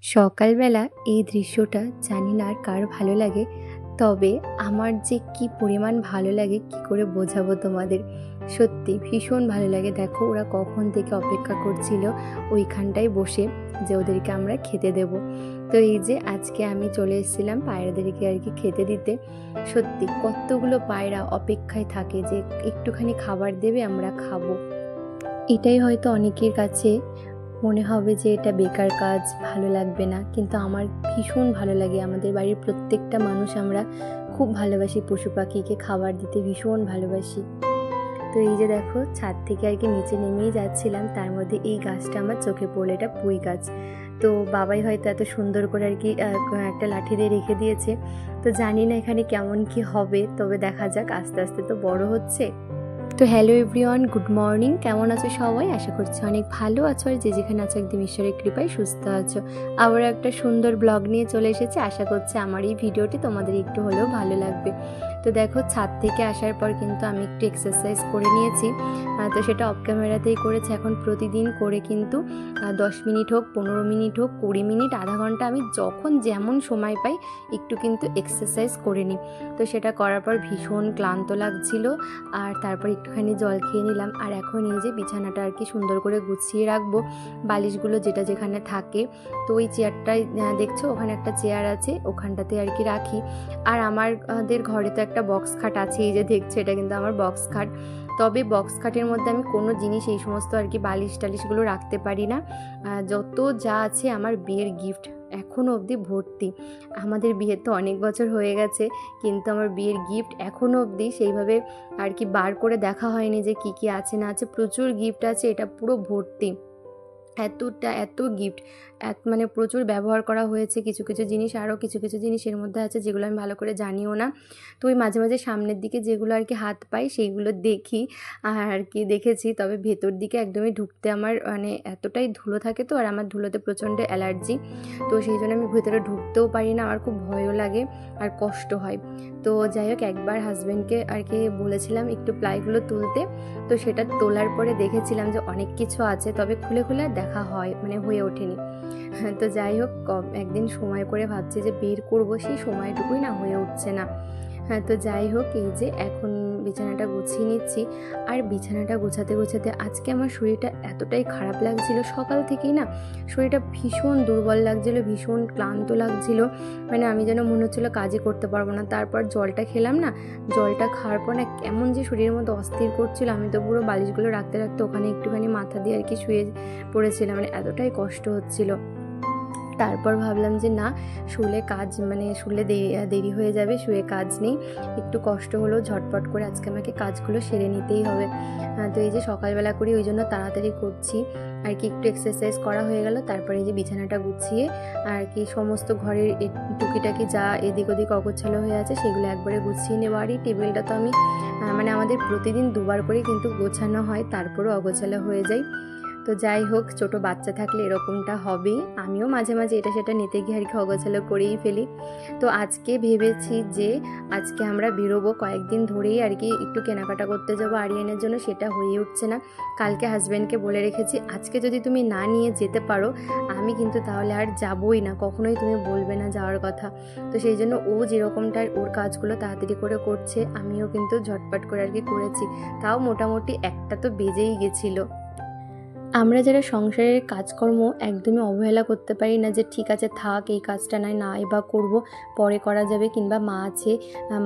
সকালবেলা এই দৃশ্যটা জানি না আর কার ভালো লাগে, তবে আমার যে কি পরিমাণ ভালো লাগে কি করে বোঝাবো তোমাদের। সত্যি ভীষণ ভালো লাগে। দেখো ওরা কখন থেকে অপেক্ষা করছিল ওইখানটায় বসে যে ওদেরকে আমরা খেতে দেব। তো এই যে আজকে আমি চলে এসেছিলাম পায়রাদেরকে আর কি খেতে দিতে। সত্যি কতগুলো পায়রা অপেক্ষায় থাকে যে একটুখানি খাবার দেবে আমরা খাবো। এটাই হয়তো অনেকের কাছে মনে হবে যে এটা বেকার কাজ, ভালো লাগবে না, কিন্তু আমার ভীষণ ভালো লাগে। আমাদের বাড়ির প্রত্যেকটা মানুষ আমরা খুব ভালোবাসি পশু পাখিকে খাবার দিতে, ভীষণ ভালোবাসি। তো এই যে দেখো ছাদ থেকে আর কি নিচে নেমেই যাচ্ছিলাম, তার মধ্যে এই গাছটা আমার চোখে পড়লো, এটা পুঁই গাছ। তো বাবাই হয়তো এত সুন্দর করে আর কি একটা লাঠি দিয়ে রেখে দিয়েছে। তো জানি না এখানে কেমন কি হবে, তবে দেখা যাক, আস্তে আস্তে তো বড় হচ্ছে। তো হ্যালো এভরিওয়ান, গুড মর্নিং। কেমন আছো সবাই? আশা করছি অনেক ভালো আছো, আর যে যেখানে আছো একদম ঈশ্বরের কৃপায় সুস্থ আছো। আবার একটা সুন্দর ব্লগ নিয়ে চলে এসেছি। আশা করছি আমার এই ভিডিওটি তোমাদের একটু হলেও ভালো লাগবে। তো দেখো ছাদ থেকে আসার পর কিন্তু আমি একটু এক্সারসাইজ করে নিয়েছি। তো সেটা অফ ক্যামেরাতেই করেছি। এখন প্রতিদিন করে কিন্তু 10 মিনিট হোক, 15 মিনিট হোক, 20 মিনিট, আধা ঘন্টা, আমি যখন যেমন সময় পাই একটু কিন্তু এক্সারসাইজ করে নিই। তো সেটা করার পর ভীষণ ক্লান্ত লাগছিল, আর তারপর একটুখানি জল খেয়ে নিলাম। আর এখন এই যে বিছানাটা আর কি সুন্দর করে গুছিয়ে রাখবো, বালিশগুলো যেটা যেখানে থাকে। তো ওই চেয়ারটাই দেখছো, ওখানে একটা চেয়ার আছে, ওখানটাতে আর কি রাখি। আর আমাদের ঘরে তো একটা বক্স খাট আছে, এই যে দেখছো এটা কিন্তু আমার বক্স খাট। তবে বক্স খাটের মধ্যে আমি কোনো জিনিস এই সমস্ত আর কি বালিশ টালিশগুলো রাখতে পারি না। যত যা আছে আমার বিয়ের গিফট এখনও অবধি ভর্তি। আমাদের বিয়ের তো অনেক বছর হয়ে গেছে, কিন্তু আমার বিয়ের গিফট এখনও অবধি সেইভাবে আর কি বার করে দেখা হয়নি যে কি কি আছে না আছে। প্রচুর গিফট আছে, এটা পুরো ভর্তি। এত গিফট, মানে প্রচুর ব্যবহার করা হয়েছে কিছু কিছু জিনিস, আরও কিছু কিছু জিনিস এর মধ্যে আছে যেগুলো আমি ভালো করে জানিও না। তো ওই মাঝে মাঝে সামনের দিকে যেগুলো আর কি হাত পাই সেইগুলো দেখি আর কি দেখেছি। তবে ভেতর দিকে একদমই ঢুকতে আমার মানে এতটাই ধুলো থাকে, তো আর আমার ধুলোতে প্রচণ্ড অ্যালার্জি। তো সেই জন্য আমি ভেতরে ঢুকতেও পারি না, আমার খুব ভয়ও লাগে আর কষ্ট হয়। তো যাই হোক, একবার হাজব্যান্ডকে আর কি বলেছিলাম একটু প্লাইগুলো তুলতে। তো সেটা তোলার পরে দেখেছিলাম যে অনেক কিছু আছে, তবে খুলে খুলে দেখা হয় মানে হয়ে ওঠেনি। তো যাই হোক, একদিন সময় করে ভাবছি যে বের করব, সেই সময়টুকুই না হয়ে উঠছে না। তো যাই হোক, এই যে এখন বিছানাটা গুছিয়ে নিচ্ছি। আর বিছানাটা গোছাতে গোছাতে আজকে আমার শরীরটা এতটাই খারাপ লাগছিল, সকাল থেকেই না শরীরটা ভীষণ দুর্বল লাগছিল, ভীষণ ক্লান্ত লাগছিল। মানে আমি যেন মনে হচ্ছিলো কাজই করতে পারবো না। তারপর জলটা খেলাম না, জলটা খাওয়ার পর না কেমন যে শরীরের মধ্যে অস্থির করছিল। আমি তো পুরো বালিশগুলো রাখতে রাখতে ওখানে একটুখানি মাথা দিয়ে আর কি শুয়ে পড়েছিলাম, মানে এতটাই কষ্ট হচ্ছিল। তারপর ভাবলাম যে না, শুলে কাজ মানে শুলে দেরি হয়ে যাবে, শুয়ে কাজ নেই, একটু কষ্ট হলেও ঝটপট করে আজকে আমাকে কাজগুলো সেরে নিতেই হবে। তো এই যে সকালবেলা করি, ওই জন্য তাড়াতাড়ি করছি আর কি। একটু এক্সারসাইজ করা হয়ে গেল, তারপরে এই যে বিছানাটা গুছিয়ে আর কি সমস্ত ঘরের টুকিটাকি যা এদিক ওদিক অগোছালো হয়ে আছে সেগুলো একবারে গুছিয়ে নেওয়া। আর এই টেবিলটা তো আমি মানে আমাদের প্রতিদিন দুবার করে কিন্তু গোছানো হয়, তারপরেও অগোছালো হয়ে যায়। তো যাই হোক, ছোটো বাচ্চা থাকলে এরকমটা হবেই। আমিও মাঝে মাঝে এটা সেটা নিতে গিয়ে আর কি অগোছালো করেই ফেলি। তো আজকে ভেবেছি যে আজকে আমরা বেরোবো, কয়েকদিন ধরেই আর কি একটু কেনাকাটা করতে যাবো আরিয়ানের জন্য, সেটা হয়ে উঠছে না। কালকে হাজব্যান্ডকে বলে রেখেছি, আজকে যদি তুমি না নিয়ে যেতে পারো আমি কিন্তু তাহলে আর যাবোই না, কখনোই তুমি বলবে না যাওয়ার কথা। তো সেই জন্য ও যেরকমটা ওর কাজগুলো তাড়াতাড়ি করে করছে, আমিও কিন্তু ঝটপট করে আর কি করেছি। তাও মোটামুটি একটা তো বেজেই গেছিলো। আমরা যারা সংসারের কাজকর্ম একদমই অবহেলা করতে পারি না, যে ঠিক আছে থাক, এই কাজটা নাই বা করব, পরে করা যাবে, কিংবা মা আছে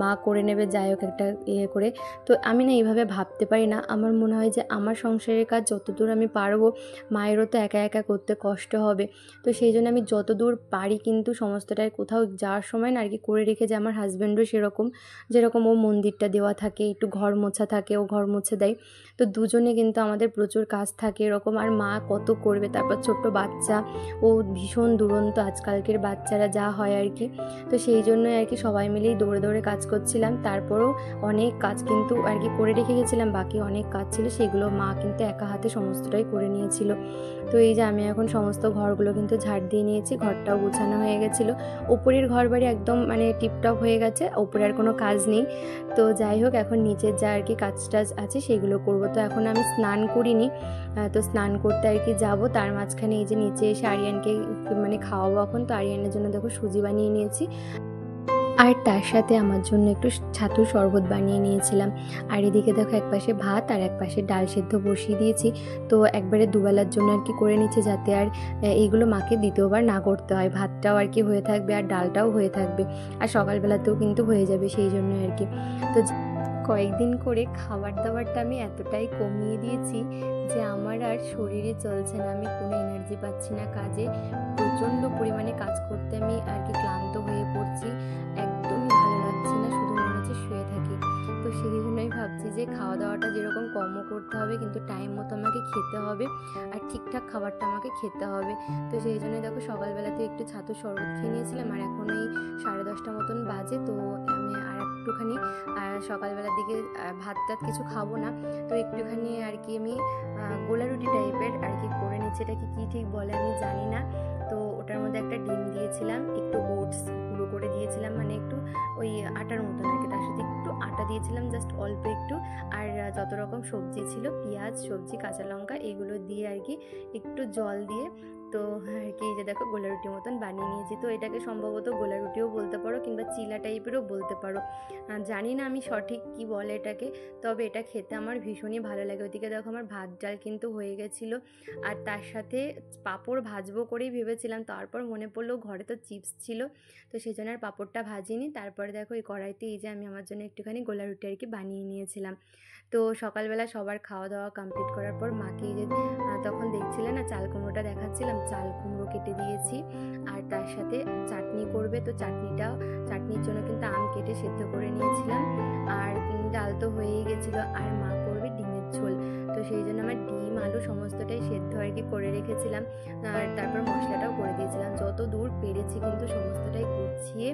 মা করে নেবে, যাই হোক একটা করে। তো আমি না এইভাবে ভাবতে পারি না। আমার মনে হয় যে আমার সংসারের কাজ যতদূর আমি পারবো, মায়েরও তো একা একা করতে কষ্ট হবে। তো সেই জন্য আমি যতদূর পারি কিন্তু সমস্তটাই কোথাও যাওয়ার সময় না আর কি করে রেখে, যে আমার হাজব্যান্ডও সেরকম, যেরকম ও মন্দিরটা দেওয়া থাকে, একটু ঘর মোছা থাকে, ও ঘর মুছে দেয়। তো দুজনে কিন্তু আমাদের প্রচুর কাজ থাকে এরকম। আর মা কত করবে, তারপর ছোট্ট বাচ্চা, ও ভীষণ দুরন্ত আজকালকের বাচ্চারা যা হয় আর কি। তো সেই জন্যই আর কি সবাই মিলেই দৌড়ে দৌড়ে কাজ করছিলাম। তারপরেও অনেক কাজ কিন্তু আর কি করে রেখে গেছিলাম, বাকি অনেক কাজ ছিল, সেগুলো মা কিন্তু একা হাতে সমস্তটাই করে নিয়েছিল। তো এই যে আমি এখন সমস্ত ঘরগুলো কিন্তু ঝাড় দিয়ে নিয়েছি, ঘরটাও গুছানো হয়ে গেছিলো। ওপরের ঘর বাড়ি একদম মানে টিপটপ হয়ে গেছে, ওপরে আর কোনো কাজ নেই। তো যাই হোক, এখন নিচের যা আর কি কাজ টাজ আছে সেগুলো করবো। তো এখন আমি স্নান করিনি, তো স্নান স্নান করতে আর কি যাবো, তার মাঝখানে এই যে নিচে এসে আরিয়ানকে মানে খাওয়াবো এখন। তো আরিয়ানের জন্য দেখো সুজি বানিয়ে নিয়েছি, আর তার সাথে আমার জন্য একটু ছাতুর শরবত বানিয়ে নিয়েছিলাম। আর এদিকে দেখো একপাশে ভাত আর একপাশে ডাল সেদ্ধ বসিয়ে দিয়েছি। তো একবারে দুবেলার জন্য আর কি করে নিচ্ছে, যাতে আর এইগুলো মাকে দ্বিতীয়বার না করতে হয়। ভাতটাও আর কি হয়ে থাকবে আর ডালটাও হয়ে থাকবে, আর সকালবেলাতেও কিন্তু হয়ে যাবে, সেই জন্য আর কি। তো কয়েকদিন করে খাবার দাবারটা আমি এতটাই কমিয়ে দিয়েছি যে আমার আর শরীরে চলছে না, আমি কোনো এনার্জি পাচ্ছি না কাজে। প্রচণ্ড পরিমাণে কাজ করতে আমি আর কি ক্লান্ত হয়ে পড়ছি, একদমই ভালো লাগছে না, শুধু মনে হচ্ছে শুয়ে থাকি। তো সেই জন্যই ভাবছি যে খাওয়া দাওয়াটা যেরকম কমও করতে হবে, কিন্তু টাইম মতো আমাকে খেতে হবে আর ঠিকঠাক খাবারটা আমাকে খেতে হবে। তো সেই জন্যই দেখো সকালবেলাতে একটু ছাতুর শরবত খেয়ে নিয়েছিলাম, আর এখন এই 10:30 মতন বাজে। তো আমি আর একটুখানি সকালবেলার দিকে ভাত টাত কিছু খাবো না, তো একটুখানি আর কি আমি গোলা রুটি টাইপের আর কি করে নিচ্ছি। এটা কি ঠিক বলে আমি জানি না। তো ওটার মধ্যে একটা ডিম দিয়েছিলাম, একটু ওটস গুঁড়ো করে দিয়েছিলাম, মানে একটু ওই আটার মতন আর কি, তার সাথে একটু আটা দিয়েছিলাম জাস্ট অল্প একটু, আর যত রকম সবজি ছিল পেঁয়াজ, সবজি, কাঁচা লঙ্কা, এগুলো দিয়ে আর কি একটু জল দিয়ে তো আর কি যে দেখো গোলা রুটির মতন বানিয়ে নিয়েছি। তো এটাকে সম্ভবত গোলা রুটিও বলতে পারো কিংবা চিলা টাইপেরও বলতে পারো, জানি না আমি সঠিক কি বলে এটাকে, তবে এটা খেতে আমার ভীষণই ভালো লাগে। ওইদিকে দেখো আমার ভাত ডাল কিন্তু হয়ে গেছিলো, আর তার সাথে পাঁপড় ভাজবো করেই ভেবেছিলাম, তারপর মনে পড়লো ঘরে তো চিপস ছিল, তো সেই জন্য আর পাঁপড়টা ভাজিনি। তারপরে দেখো এই কড়াইতে এই যে আমি আমার জন্য একটুখানি গোলা রুটি আর কি বানিয়ে নিয়েছিলাম। তো সকালবেলা সবার খাওয়া দাওয়া কমপ্লিট করার পর মাকে যে তখন দেখছিলে না চাল কুমড়োটা দেখাচ্ছিলাম, চাল কুমড়ো কেটে দিয়েছি, আর তার সাথে চাটনি করবে। তো চাটনির জন্য কিন্তু আম কেটে সেদ্ধ করে নিয়েছিলাম, আর ডাল তো হয়েই গেছিলো, আর মা করবে ডিমের ঝোল। তো সেই জন্য আমার ডিম আলু সমস্তটাই সেদ্ধ আর কি করে রেখেছিলাম, আর তারপর মশলাটাও করে দিয়েছিলাম, যত দূর পেরেছি কিন্তু সমস্তটাই গুছিয়ে।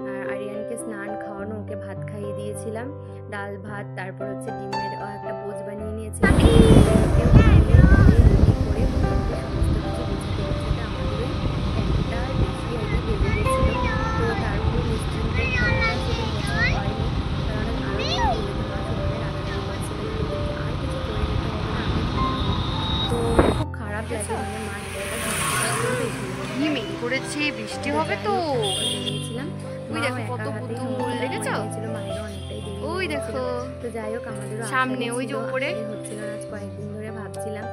আর আরিয়ানকে স্নান খাওয়ানো, ওকে ভাত খাইয়ে দিয়েছিলাম, ডাল ভাত, তারপর হচ্ছে ডিমের একটা পোচ বানিয়ে নিয়েছিলাম। করেছে বৃষ্টি হবে তো। ওই দেখো কত পুতুল দেখেছো, ওই দেখো তো যাই হোক আমাদের সামনে ওই যে উপরে হচ্ছিল না, আজ কয়েকদিন ধরে ভাবছিলাম।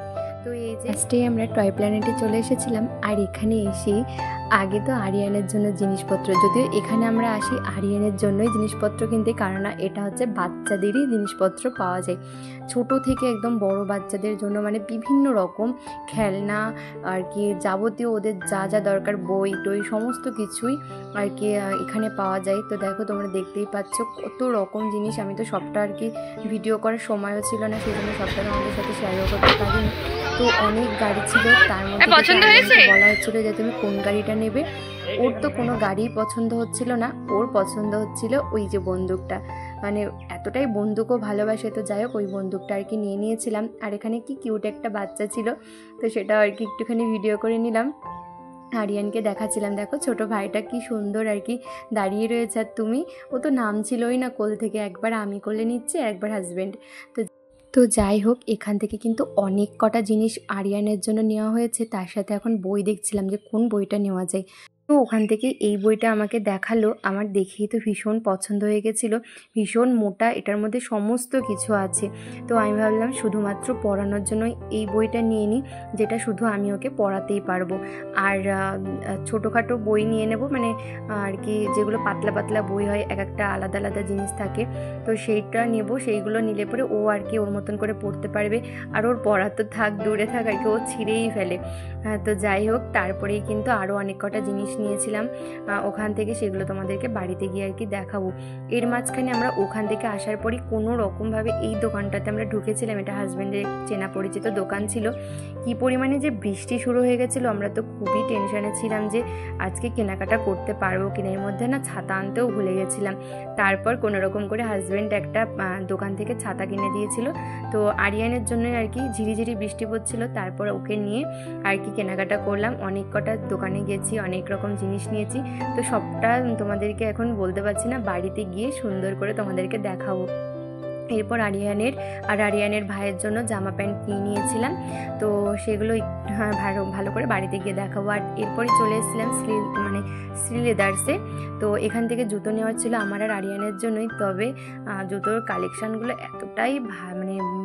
তো এই যে ফার্স্টেই আমরা টয় প্ল্যানেটে চলে এসেছিলাম, আর এখানে এসে আগে তো আরিয়ানের জন্য জিনিসপত্র, যদিও এখানে আমরা আসি আরিয়ানের জন্যই জিনিসপত্র কিনতে, কারণ এটা হচ্ছে বাচ্চাদেরই জিনিসপত্র পাওয়া যায়, ছোট থেকে একদম বড় বাচ্চাদের জন্য, মানে বিভিন্ন রকম খেলনা আর কি, যাবতীয় ওদের যা যা দরকার, বই টই সমস্ত কিছুই আর কি এখানে পাওয়া যায়। তো দেখো তোমরা দেখতেই পাচ্ছ কত রকম জিনিস, আমি তো সবটা আর কি ভিডিও করার সময়ও ছিল না, সেই জন্য সবটা আমাদের সাথে শেয়ারও করতে পারিনি। তো অনেক গাড়ি ছিল, তার মধ্যে বলা হচ্ছিল যে তুমি কোন গাড়িটা নেবে। ওর তো কোনো গাড়িই পছন্দ হচ্ছিল না, ওর পছন্দ হচ্ছিল ওই যে বন্দুকটা, মানে এতটাই বন্দুকও ভালোবাসে। তো যাই হোক ওই বন্দুকটা আর কি নিয়ে নিয়েছিলাম, আর এখানে কি কিউট একটা বাচ্চা ছিল, তো সেটা আর কি একটুখানি ভিডিও করে নিলাম। আরিয়ানকে দেখাচ্ছিলাম, দেখো ছোট ভাইটা কি সুন্দর আর কি দাঁড়িয়ে রয়েছে, আর তুমি, ও তো নামছিলই না কোল থেকে, একবার আমি কোলে নিচ্ছি, একবার হাজব্যান্ড। তো যাই হোক এখান থেকে কিন্তু অনেক কটা জিনিস আরিয়ানের জন্য নেওয়া হয়েছে, তার সাথে এখন বই দেখছিলাম যে কোন বইটা নেওয়া যায়। তো ওখান থেকে এই বইটা আমাকে দেখালো, আমার দেখেই তো ভীষণ পছন্দ হয়ে গেছিলো, ভীষণ মোটা, এটার মধ্যে সমস্ত কিছু আছে। তো আমি ভাবলাম শুধুমাত্র পড়ানোর জন্য এই বইটা নিয়ে নিই, যেটা শুধু আমি ওকে পড়াতেই পারবো। আর ছোটোখাটো বই নিয়ে নেব, মানে আর কি যেগুলো পাতলা পাতলা বই হয়, এক একটা আলাদা আলাদা জিনিস থাকে, তো সেইটা নেব, সেইগুলো নিলে পরে ও আর কি ওর মতন করে পড়তে পারবে। আর ওর পড়া তো থাক দূরে থাক আর কি, ও ছিঁড়েই ফেলে। তো যাই হোক তারপরেই কিন্তু আরও অনেক কটা জিনিস নিয়েছিলাম ওখান থেকে, সেগুলো তোমাদেরকে বাড়িতে গিয়ে আর কি দেখাবো। এর মাঝখানে আমরা ওখান থেকে আসার পরই কোনো রকমভাবে এই দোকানটাতে আমরা ঢুকেছিলাম, এটা হাজব্যান্ডের চেনা পরিচিত দোকান ছিল। কি পরিমাণে যে বৃষ্টি শুরু হয়ে গেছিলো, আমরা তো খুবই টেনশনে ছিলাম যে আজকে কেনাকাটা করতে পারবো কিনা, এর মধ্যে না ছাতা আনতেও ভুলে গেছিলাম। তারপর কোনো রকম করে হাজব্যান্ড একটা দোকান থেকে ছাতা কিনে দিয়েছিল, তো আরিয়ানের জন্যই আর কি ঝিরিঝিরি বৃষ্টি পড়ছিল, তারপর ওকে নিয়ে আর কি কেনাকাটা করলাম, অনেক কটা দোকানে গেছি, অনেক রকম জিনিস নিয়েছি। তো সবটা তোমাদেরকে এখন বলতে পারছি না, বাড়িতে গিয়ে সুন্দর করে তোমাদেরকে দেখাবো। এরপর আরিয়ানের ভাইয়ের জন্য জামা প্যান্ট নিয়ে নিয়েছিলাম। তো সেগুলো ভালো করে বাড়িতে গিয়ে দেখাবো। আর এরপরে চলে এসেছিলাম শ্রী লেদার্সে। তো এখান থেকে জুতো নেওয়ার ছিল আমার আর আরিয়ানের জন্যই। তবে জুতোর কালেকশানগুলো এতটাই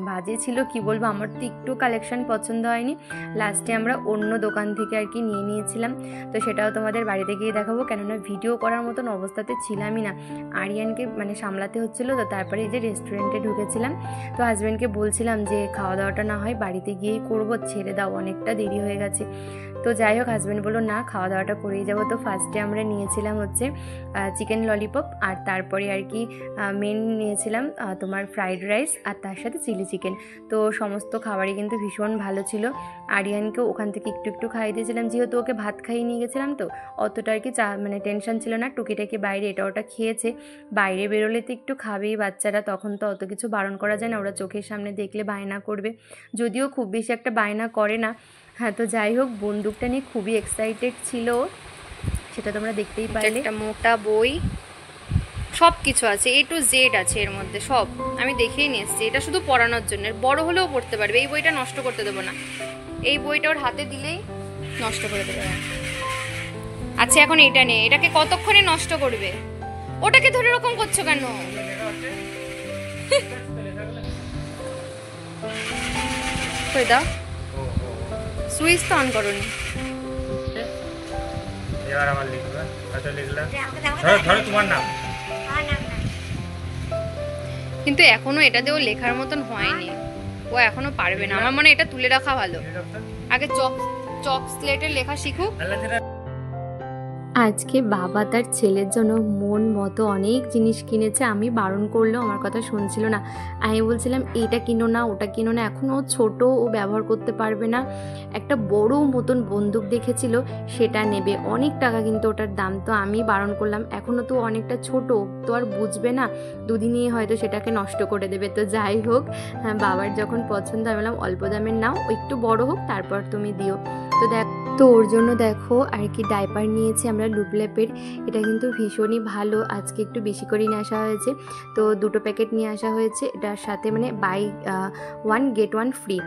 বাজে ছিল, কি বলবো, আমার তো একটু কালেকশান পছন্দ হয়নি। লাস্টে আমরা অন্য দোকান থেকে আর কি নিয়ে নিয়েছিলাম। তো সেটাও তোমাদের বাড়িতে গিয়ে দেখাবো, কেননা ভিডিও করার মতন অবস্থাতে ছিলামই না, আরিয়ানকে সামলাতে হচ্ছিলো। তো তারপরে এই যে রেস্টুরেন্টে ঢুকেছিলাম। তো হাজব্যান্ডকে বলছিলাম যে খাওয়া দাওয়াটা না হয় বাড়িতে গিয়েই করবো, ছেড়ে দাও, অনেকটা দেরি হয়ে গেছে। তো যাই হোক, হাজব্যান্ড বললো না, খাওয়া দাওয়াটা করেই যাবো। তো ফার্স্টে আমরা নিয়েছিলাম হচ্ছে চিকেন ললিপপ, আর তারপরে আর কি মেন নিয়েছিলাম তোমার ফ্রাইড রাইস, আর তার সাথে চিলি চিকেন। তো সমস্ত খাবারই কিন্তু ভীষণ ভালো ছিল। আরিয়ানকেও ওখান থেকে একটু খাইয়ে দিয়েছিলাম, যেহেতু ওকে ভাত খাইয়ে নিয়ে গেছিলাম। তো অতটা আর কি টেনশন ছিল না, টুকিটাকি বাইরে এটা ওটা খেয়েছে। বাইরে বেরোলে তো একটু খাবেই বাচ্চারা, তখন তো অত কিছু বারণ করা যায় না, ওরা চোখের সামনে দেখলে বায়না করবে, যদিও খুব বেশি একটা বায়না করে না। হ্যাঁ, তো যাই হোক, বন্দুকটা নিয়ে খুবই এক্সাইটেড ছিল, সেটা তোমরা দেখতেই পারলে। একটা মোটা বই, সব কিছু আছে, A to Z আছে এর মধ্যে, সব আমি দেখেই নিয়ে এসেছি। এটা শুধু পড়ানোর জন্য, বড় হলেও পড়তে পারবে। এই বইটা নষ্ট করতে দেবো না, এই বইটা ওর হাতে দিলেই নষ্ট করে দেবে। আচ্ছা, এখন এটা নিয়ে, এটাকে কতক্ষণে নষ্ট করবে? ওটাকে ধরে এরকম করছো কেন? কই দাও, সুইচ তো অন করোনি। এবার আমার লিখবে, আচ্ছা লিখলাম, ধরো তোমার নাম। কিন্তু এখনো এটা দিয়েও লেখার মতন হয়নি, ও এখনো পারবে না। আমার মনে হয় এটা তুলে রাখা ভালো, আগে চক স্লেটের লেখা শিখুক। আজকে বাবা তার ছেলের জন্য মন মতো অনেক জিনিস কিনেছে। আমি বারণ করলেও আমার কথা শুনছিল না। আমি বলছিলাম এটা কিনো না, ওটা কিনো না, এখন ও ছোটো, ও ব্যবহার করতে পারবে না। একটা বড় মতন বন্দুক দেখেছিল, সেটা নেবে, অনেক টাকা কিন্তু ওটার দাম। তো আমি বারণ করলাম, এখনও তো অনেকটা ছোট, তো আর বুঝবে না, দুদিনই হয়তো সেটাকে নষ্ট করে দেবে। তো যাই হোক, বাবার যখন পছন্দ, আমি বললাম অল্প দামের নাও, একটু বড় হোক, তারপর তুমি দিও। তো ওর জন্য দেখো আর কি ডাইপার নিয়েছি আমরা লুপলেপের। এটা কিন্তু ভীষণই ভালো, আজকে একটু বেশি করে নিয়ে আসা হয়েছে। তো 2 প্যাকেট নিয়ে আসা হয়েছে, এটার সাথে বাই 1 get 1 ফ্রি।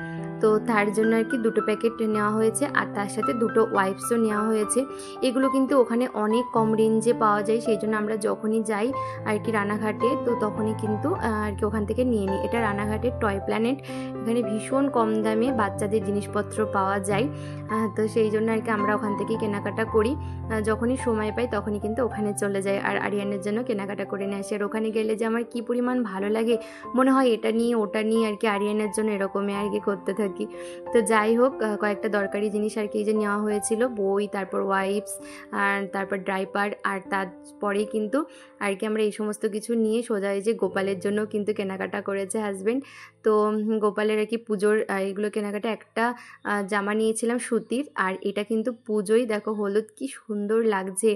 তো তার জন্য আর কি 2 প্যাকেট নেওয়া হয়েছে, আর তার সাথে 2 ওয়াইপসও নেওয়া হয়েছে। এগুলো কিন্তু ওখানে অনেক কম রেঞ্জে পাওয়া যায়, সেই জন্য আমরা যখনই যাই আর কি রানাঘাটে, তো তখনই কিন্তু আর কি ওখান থেকে নিয়ে নিই। এটা রানাঘাটের টয় প্ল্যানেট, এখানে ভীষণ কম দামে বাচ্চাদের জিনিসপত্র পাওয়া যায়। তো সেই জন্য আর কি আমরা ওখান থেকেই কেনাকাটা করি, যখনই সময় পাই তখনই কিন্তু ওখানে চলে যাই, আর আরিয়ানের জন্য কেনাকাটা করে নিয়ে আসি। আর ওখানে গেলে যে আমার কী পরিমাণ ভালো লাগে, মনে হয় এটা নিয়ে ওটা নিয়ে আর কি আরিয়ানের জন্য এরকমই আর কি করতে থাকি। তো যাই হোক, কয়েকটা দরকারি জিনিস আর কি এই যে নেওয়া হয়েছিল, বই, তারপর ওয়াইপস, আর তারপর ডাইপার, আর তারপরেই কিন্তু আর কি আমরা এই সমস্ত কিছু নিয়ে সোজা এই যে গোপালের জন্য কিন্তু কেনাকাটা করেছে হাজব্যান্ড। তো গোপালের আর কি পুজোর এগুলো কেনাকাটা, একটা জামা নিয়েছিলাম সুতির, আর এটা কিন্তু পুজোই, দেখো হলুদ কি সুন্দর লাগছে,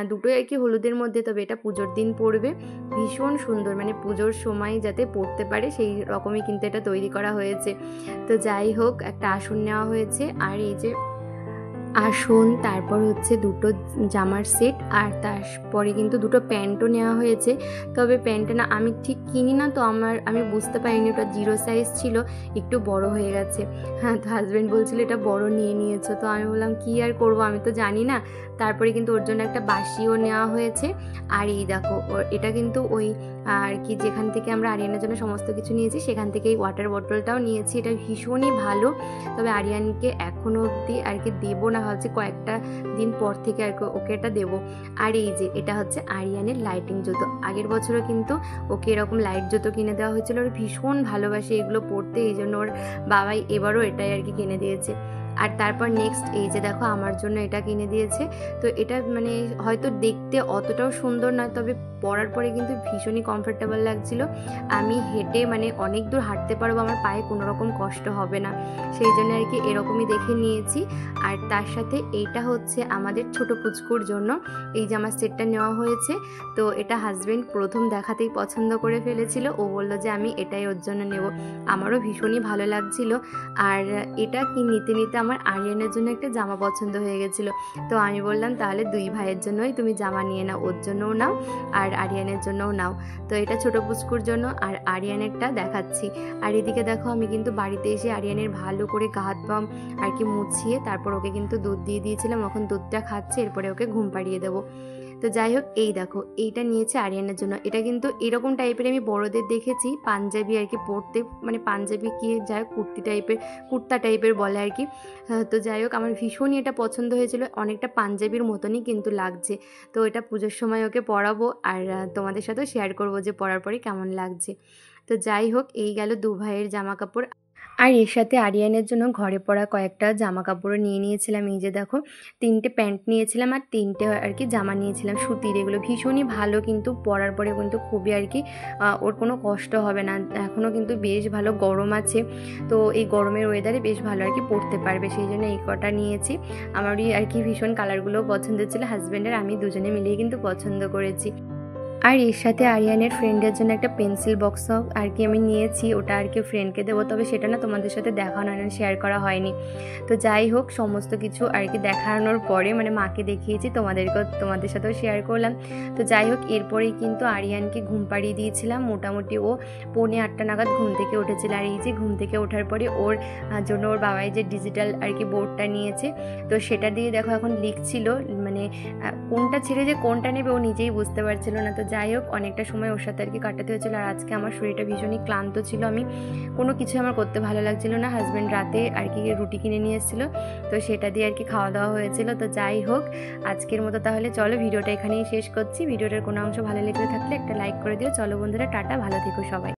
দুটোই আর কি হলুদের মধ্যে, তবে এটা পুজোর দিন পরবে, ভীষণ সুন্দর, পুজোর সময় যাতে পরতে পারে সেই রকমই কিন্তু এটা তৈরি করা হয়েছে। তো যাই হোক, একটা আসন নেওয়া হয়েছে, আর এই যে আসন, তারপর হচ্ছে 2 জামার সেট, আর তারপরে কিন্তু 2 প্যান্টও নেওয়া হয়েছে। তবে প্যান্টটা না আমি ঠিক কিনি না, তো আমি বুঝতে পারিনি, ওটা 0 সাইজ ছিল, একটু বড় হয়ে গেছে। হ্যাঁ, তো হাজব্যান্ড বলছিল এটা বড় নিয়ে নিয়েছো, তো আমি বললাম কি আর করবো, আমি তো জানি না। তারপরে কিন্তু ওর জন্য একটা বাসিও নেওয়া হয়েছে। আর এই দেখো, এটা কিন্তু ওই আর কি যেখান থেকে আমরা আরিয়ানের জন্য সমস্ত কিছু নিয়েছি, সেখান থেকে এই ওয়াটার বটলটাও নিয়েছি। এটা ভীষণই ভালো, তবে আরিয়ানকে এখনও অবধি আর কি দেবো না, ভাবছি কয়েকটা দিন পর থেকে আর কি ওকে এটা দেবো। আর এই যে এটা হচ্ছে আরিয়ানের লাইটিং জুতো, আগের বছরও কিন্তু ওকে এরকম লাইট জুতো কিনে দেওয়া হয়েছিল, ওর ভীষণ ভালোবাসে এগুলো পরতে, এই জন্য ওর বাবাই এবারও এটাই আর কি কিনে দিয়েছে। আর তারপর নেক্সট এই যে দেখো আমার জন্য এটা কিনে দিয়েছে। তো এটা হয়তো দেখতে অতটাও সুন্দর না, তবে পরার পরে কিন্তু ভীষণই কমফোর্টেবল লাগছিল। আমি হেঁটে অনেক দূর হাঁটতে পারবো, আমার পায়ে কোনো রকম কষ্ট হবে না, সেই জন্য আর কি এরকমই দেখে নিয়েছি। আর তার সাথে এইটা হচ্ছে আমাদের ছোট পুচকুর জন্য এই জামার সেটটা নেওয়া হয়েছে। তো এটা হাজব্যান্ড প্রথম দেখাতেই পছন্দ করে ফেলেছিল, ও বললো যে আমি এটাই ওর জন্য নেব, আমারও ভীষণই ভালো লাগছিল। আর এটা কি নিতে নিতে আমার আরিয়ানের জন্য একটা জামা পছন্দ হয়ে গেছিলো। তো আমি বললাম তাহলে 2 ভাইয়ের জন্যই তুমি জামা নিয়ে নাও, ওর জন্যও নাও আর আরিয়ানের জন্যও নাও। তো এটা ছোটো পুচকুর জন্য আর আরিয়ানেরটা দেখাচ্ছি। আর এদিকে দেখো আমি কিন্তু বাড়িতে এসে আরিয়ানের ভালো করে গা হাত পা আর কি মুছিয়ে তারপর ওকে কিন্তু দুধ দিয়ে দিয়েছিলাম, এখন দুধটা খাচ্ছে, এরপরে ওকে ঘুম পাড়িয়ে দেবো। তো যাই হোক, এই দেখো এইটা নিয়েছে আরিয়ানের জন্য। এটা কিন্তু এরকম টাইপের আমি বড়দের দেখেছি পাঞ্জাবি আর কি পরতে, মানে পাঞ্জাবি কি যাই হোক কুর্তা টাইপের বলে আর কি। তো যাই হোক আমার ভীষণই এটা পছন্দ হয়েছিল, অনেকটা পাঞ্জাবির মতনই কিন্তু লাগছে। তো এটা পুজোর সময় ওকে পরাবো আর তোমাদের সাথেও শেয়ার করবো যে পরার পরে কেমন লাগছে। তো যাই হোক, এই গেল 2 ভাইয়ের জামা কাপড়। আর এর সাথে আরিয়ানের জন্য ঘরে পরা কয়েকটা জামা কাপড়ও নিয়ে নিয়েছিলাম। এই যে দেখো 3টে প্যান্ট নিয়েছিলাম আর 3টে আর কি জামা নিয়েছিলাম সুতির। এগুলো ভীষণই ভালো, কিন্তু পরার পরে কিন্তু খুবই আর কি ওর কোনো কষ্ট হবে না। এখনও কিন্তু বেশ ভালো গরম আছে, তো এই গরমের ওয়েদারে বেশ ভালো আর কি পরতে পারবে, সেই জন্য এই কটা নিয়েছি। আমারই আর কি ভীষণ কালারগুলোও পছন্দ ছিল, হাজব্যান্ডের আমি দুজনে মিলেই কিন্তু পছন্দ করেছি। আর এর সাথে আরিয়ানের ফ্রেন্ডের জন্য একটা পেন্সিল বক্সও আর কি আমি নিয়েছি, ওটা আর কি ফ্রেন্ডকে দেবো, তবে সেটা না তোমাদের সাথে দেখানো শেয়ার করা হয়নি। তো যাই হোক, সমস্ত কিছু আর কি দেখানোর পরে মানে মাকে দেখিয়েছি, তোমাদের সাথেও শেয়ার করলাম। তো যাই হোক, এরপরেই কিন্তু আরিয়ানকে ঘুম পাড়িয়ে দিয়েছিলাম। মোটামুটি ও 7:45 নাগাদ ঘুম থেকে উঠেছিল। আর এই যে ঘুম থেকে ওঠার পরে ওর জন্য ওর বাবাই যে ডিজিটাল আর কি বোর্ডটা নিয়েছে, তো সেটা দিয়ে দেখো এখন লিখছিল, মানে কোনটা ছেড়ে যে কোনটা নেবে ও নিজেই বুঝতে পারছিল না। তো যাই হোক, অনেকটা সময় ওর সাথে আর কি কাটাতে হয়েছিল। আর আজকে আমার শরীরটা ভীষণই ক্লান্ত ছিল, আমি কোনো কিছু আমার করতে ভালো লাগছিল না। হাজব্যান্ড রাতে আর কি রুটি কিনে নিয়ে এসেছিলো, তো সেটা দিয়ে আর কি খাওয়া দাওয়া হয়েছিল। তো যাই হোক, আজকের মতো তাহলে চলো ভিডিওটা এখানেই শেষ করছি। ভিডিওটার কোনো অংশ ভালো লেগে থাকলে একটা লাইক করে দিও। চলো বন্ধুরা, টাটা, ভালো থেকো সবাই।